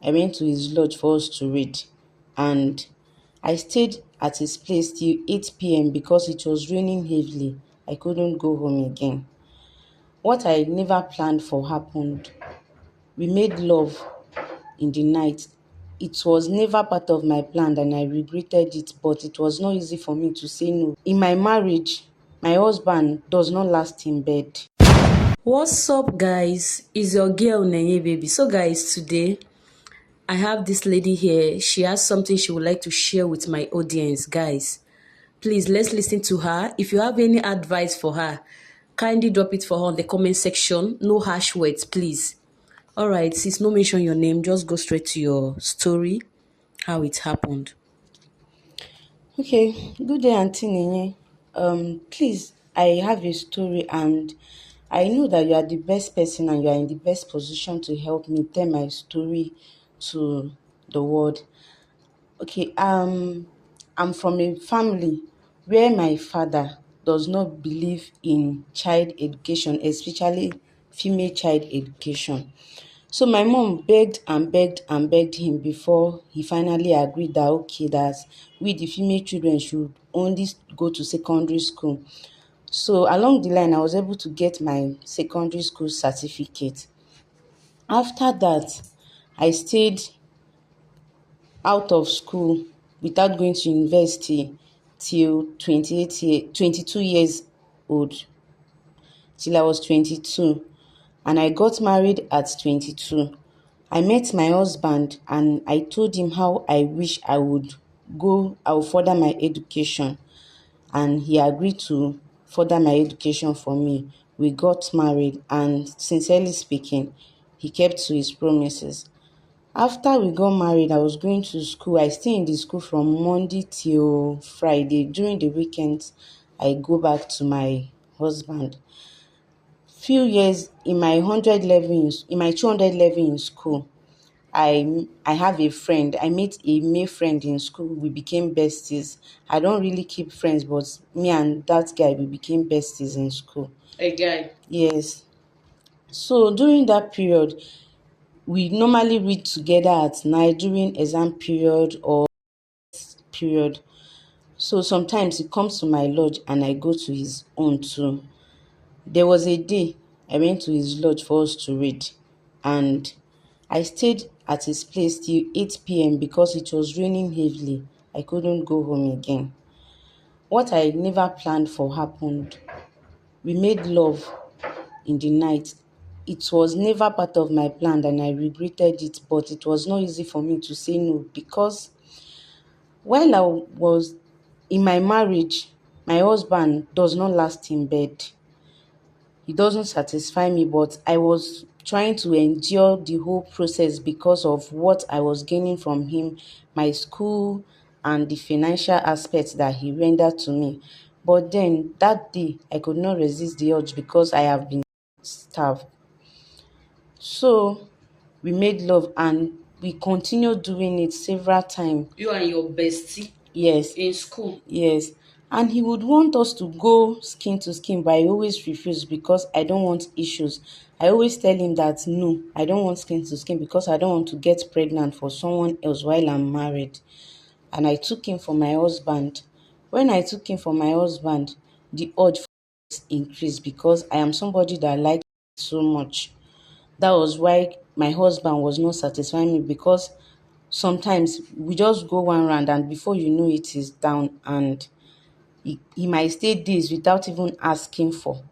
I went to his lodge for us to read, and I stayed at his place till 8 p.m. because it was raining heavily. I couldn't go home again. What I never planned for happened. We made love in the night. It was never part of my plan and I regretted it, but it was not easy for me to say no. In my marriage, my husband does not last in bed. What's up, guys? Is your girl Nenye baby? So, guys, today I have this lady here. She has something she would like to share with my audience, guys. Please let's listen to her. If you have any advice for her, kindly drop it for her on the comment section. No harsh words, please. All right, sis, no mention your name. Just go straight to your story, how it happened. Okay, good day, Auntie Nene. Please, I have a story, and I know that you are the best person and you are in the best position to help me tell my story to the world. Okay, I'm from a family where my father does not believe in child education, especially female child education. So my mom begged and begged and begged him before he finally agreed that okay, that we the female children should only go to secondary school. So along the line, I was able to get my secondary school certificate. After that, I stayed out of school without going to university till 22 years old, till I was 22. And I got married at 22. I met my husband and I told him how I wish I would further my education. And he agreed to further my education for me. We got married, and sincerely speaking, he kept to his promises. After we got married, I was going to school. I stay in the school from Monday till Friday. During the weekends, I go back to my husband. Few years in my 200 level in school, I have a friend. I met a male friend in school. We became besties. I don't really keep friends, but me and that guy, we became besties in school. A guy. Yes. So during that period, we normally read together at night during exam period or period. So sometimes he comes to my lodge and I go to his own too. There was a day I went to his lodge for us to read, and I stayed at his place till 8 p.m. because it was raining heavily. I couldn't go home again. What I never planned for happened. We made love in the night. It was never part of my plan and I regretted it, but it was not easy for me to say no because while I was in my marriage, my husband does not last in bed. He doesn't satisfy me, but I was trying to endure the whole process because of what I was gaining from him, my school, and the financial aspects that he rendered to me. But then that day, I could not resist the urge because I have been starved. So we made love and we continued doing it several times. You and your bestie Yes, in school. yes. And he would want us to go skin to skin, but I always refuse because I don't want issues. I always tell him that no, I don't want skin to skin because I don't want to get pregnant for someone else while I'm married. And I took him for my husband. When I took him for my husband, the urge for sex increased because I am somebody that likes so much. That was why my husband was not satisfying me because sometimes we just go one round and before you know it is down and he might stay days without even asking for.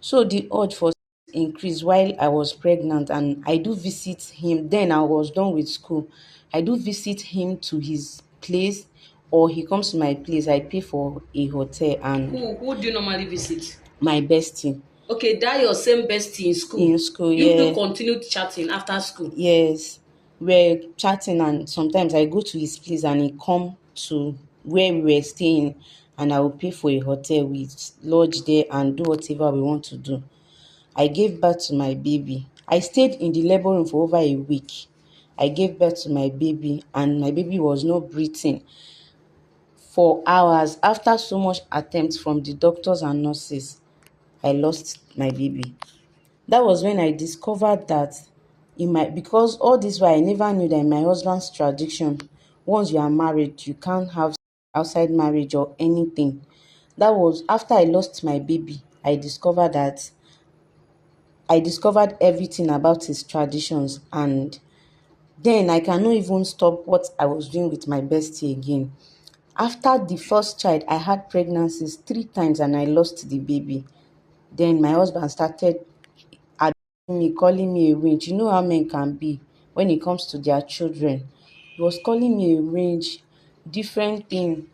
So the urge for sex increased while I was pregnant and I do visit him. Then I was done with school. I do visit him to his place or he comes to my place. I pay for a hotel and Who do you normally visit? my bestie Okay, that your same bestie in school. in school, You yeah. people continued chatting after school. Yes, we're chatting and sometimes I go to his place and he come to where we were staying and I will pay for a hotel. We lodge there and do whatever we want to do. I gave birth to my baby. I stayed in the labor room for over a week. I gave birth to my baby and my baby was not breathing for hours. After so much attempts from the doctors and nurses, I lost my baby. That was when I discovered that in my because all this while I never knew that in my husband's tradition, once you are married, you can't have outside marriage or anything. That was after I lost my baby. I discovered everything about his traditions, and then I cannot even stop what I was doing with my bestie again. After the first child, I had pregnancies 3 times and I lost the baby. Then my husband started me, calling me a witch. You know how men can be when it comes to their children. He was calling me a witch, different thing.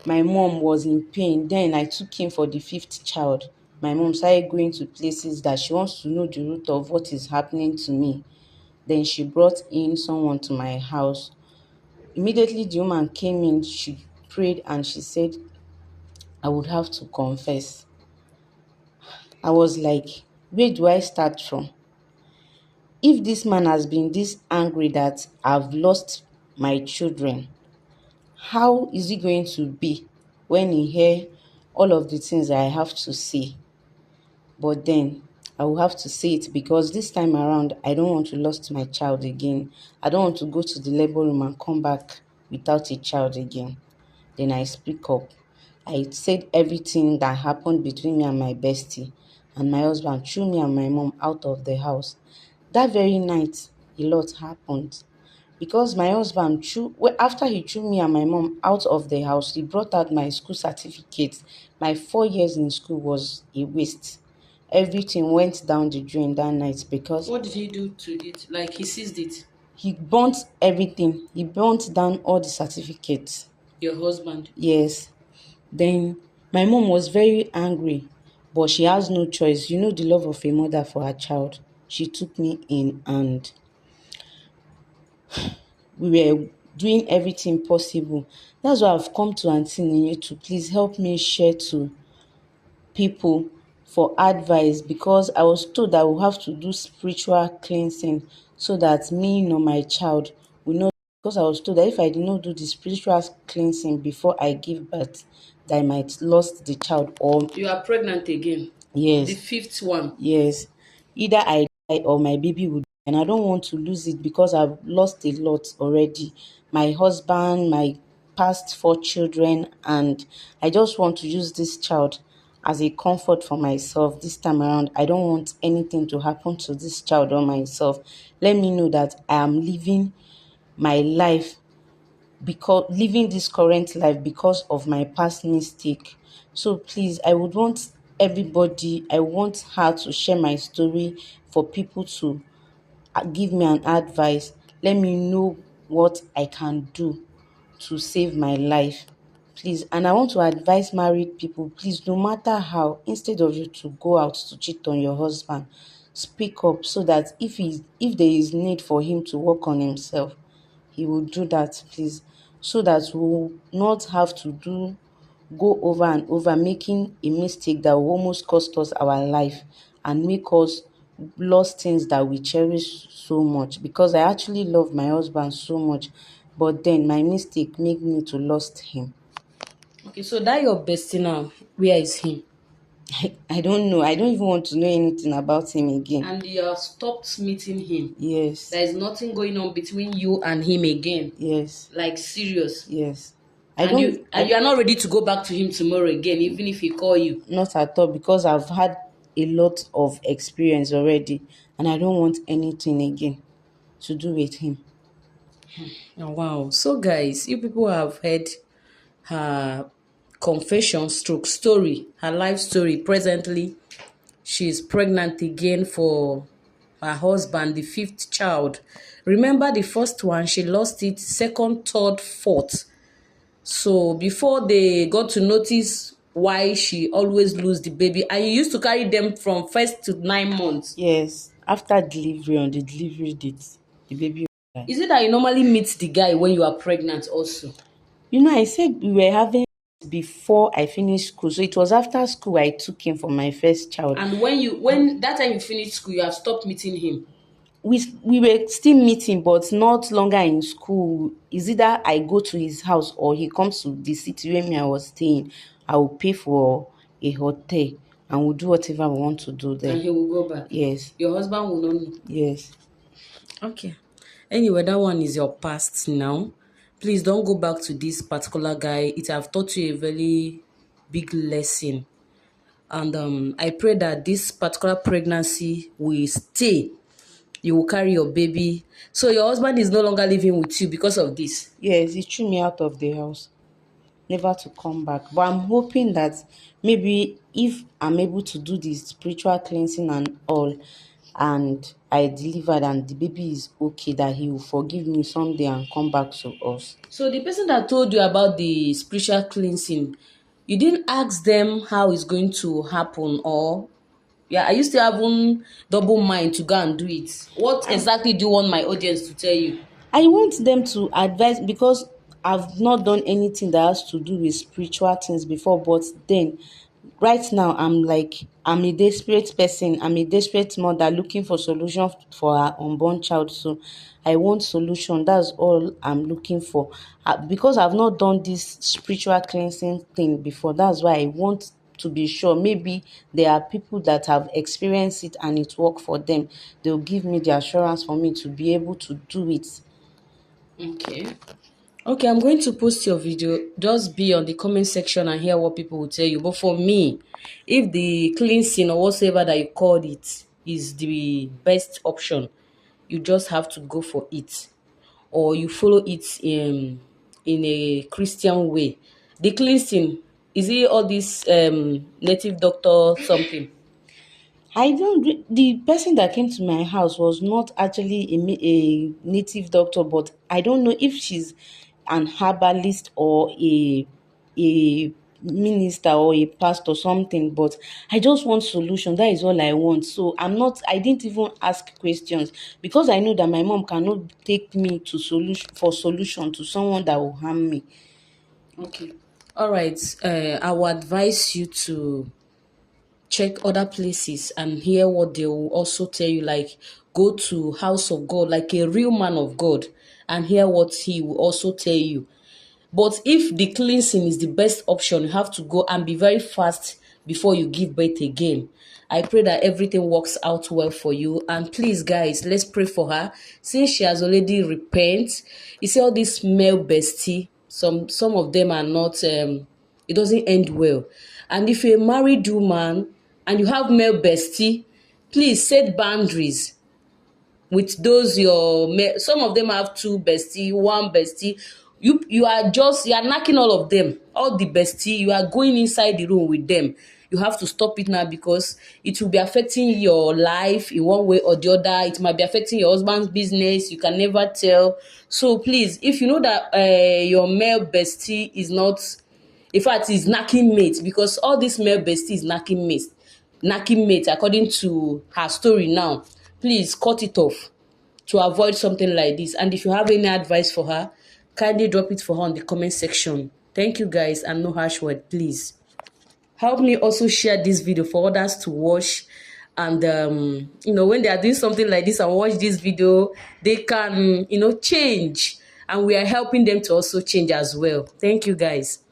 My mom was in pain. Then I took him for the fifth child. My mom started going to places that she wants to know the root of what is happening to me. Then she brought in someone to my house. Immediately the woman came in, she prayed and she said I would have to confess. I was like, where do I start from? If this man has been this angry that I've lost my children, how is he going to be when he hear all of the things I have to say? But then I will have to say it because this time around, I don't want to lose my child again. I don't want to go to the labor room and come back without a child again. Then I speak up. I said everything that happened between me and my bestie, and my husband threw me and my mom out of the house. That very night, a lot happened because my husband after he threw me and my mom out of the house, he brought out my school certificate. My 4 years in school was a waste. Everything went down the drain that night because What did he do to it? Like he seized it? he burnt everything. He burnt down all the certificates. Your husband? Yes. Then my mom was very angry, but she has no choice. You know the love of a mother for her child. She took me in and we were doing everything possible. That's why I've come to Auntie Nini to please help me share to people for advice, because I was told I will have to do spiritual cleansing so that me nor my child will not, because I was told that if I did not do the spiritual cleansing before I give birth, that I might lost the child. Or You are pregnant again? The yes, fifth one? yes, either I die or my baby would die, and I don't want to lose it because I've lost a lot already. My husband, my past 4 children, and I just want to use this child as a comfort for myself this time around. I don't want anything to happen to this child or myself. Let me know that I am living my life, because living this current life because of my past mistake. So please, I want her to share my story for people to give me an advice. Let me know what I can do to save my life. Please, and I want to advise married people, please, no matter how, instead of you to go out to cheat on your husband, speak up so that if there is need for him to work on himself, he will do that, please, so that we will not have to go over and over making a mistake that will almost cost us our life and make us lost things that we cherish so much. Because I actually love my husband so much, but then my mistake made me to lost him. Okay, so that your bestie now, where is him? I don't know. I don't even want to know anything about him again. And you have stopped meeting him? Yes. There is nothing going on between you and him again? Yes. Like serious? Yes. And you are not ready to go back to him tomorrow again, even if he call you? Not at all, because I've had a lot of experience already and I don't want anything again to do with him. Oh, wow. So guys, you people have heard her confession stroke story, her life story. Presently, she's pregnant again for her husband, the fifth child. Remember the first one, she lost it, second, third, fourth. So before they got to notice why she always lose the baby, and you used to carry them from first to 9 months. Yes, after delivery, on the delivery date, the baby will die. Is it that you normally meet the guy when you are pregnant also? You know, I said we were having before I finished school. So it was after school I took him for my first child. And when that time you finished school, you have stopped meeting him? We were still meeting, but not longer in school. Is either I go to his house or he comes to the city where I was staying. I will pay for a hotel and we'll do whatever we want to do there. And he will go back? Yes. Your husband will not know? Yes. Okay. Anyway, that one is your past now. Please don't go back to this particular guy. It have taught you a very big lesson. And I pray that this particular pregnancy will stay. You will carry your baby. So your husband is no longer living with you because of this. Yes, he threw me out of the house, never to come back. But I'm hoping that maybe if I'm able to do the spiritual cleansing and all, and I delivered and the baby is okay, that he will forgive me someday and come back to us. So the person that told you about the spiritual cleansing, you didn't ask them how it's going to happen, or yeah, are you still having double mind to go and do it? What exactly do you want my audience to tell you? I want them to advise, because I've not done anything that has to do with spiritual things before, but then right now I'm a desperate person. I'm a desperate mother looking for solution for her unborn child. So I want solution. That's all I'm looking for. Because I've not done this spiritual cleansing thing before. That's why I want to be sure. Maybe there are people that have experienced it and it worked for them. They'll give me the assurance for me to be able to do it. Okay. Okay, I'm going to post your video. Just be on the comment section and hear what people will tell you. But for me, if the cleansing or whatever that you called it is the best option, you just have to go for it. Or you follow it in a Christian way. The cleansing, is it all this native doctor something? The person that came to my house was not actually a native doctor, but I don't know if she's an herbalist or a minister or a pastor something, but I just want solution. That is all I want. So I didn't even ask questions, because I know that my mom cannot take me to solution to someone that will harm me. Okay. All right. I will advise you to check other places and hear what they will also tell you. Like, go to house of God, like a real man of God, and hear what he will also tell you. But if the cleansing is the best option, you have to go and be very fast before you give birth again. I pray that everything works out well for you. And please, guys, let's pray for her. Since she has already repent, you see all this male bestie, some of them are not, it doesn't end well. And if you're a married woman and you have male bestie, please set boundaries with those some of them have two bestie, one bestie. You are knocking all of them, all the bestie. You are going inside the room with them. You have to stop it now, because it will be affecting your life in one way or the other. It might be affecting your husband's business. You can never tell. So please, if you know that your male bestie is not, in fact, is knacking mate, because all this male bestie is knacking mate according to her story now. Please cut it off to avoid something like this. And if you have any advice for her, kindly drop it for her on the comment section. Thank you, guys, and no harsh word, please. Help me also share this video for others to watch. And when they are doing something like this and watch this video, they can change, and we are helping them to also change as well. Thank you, guys.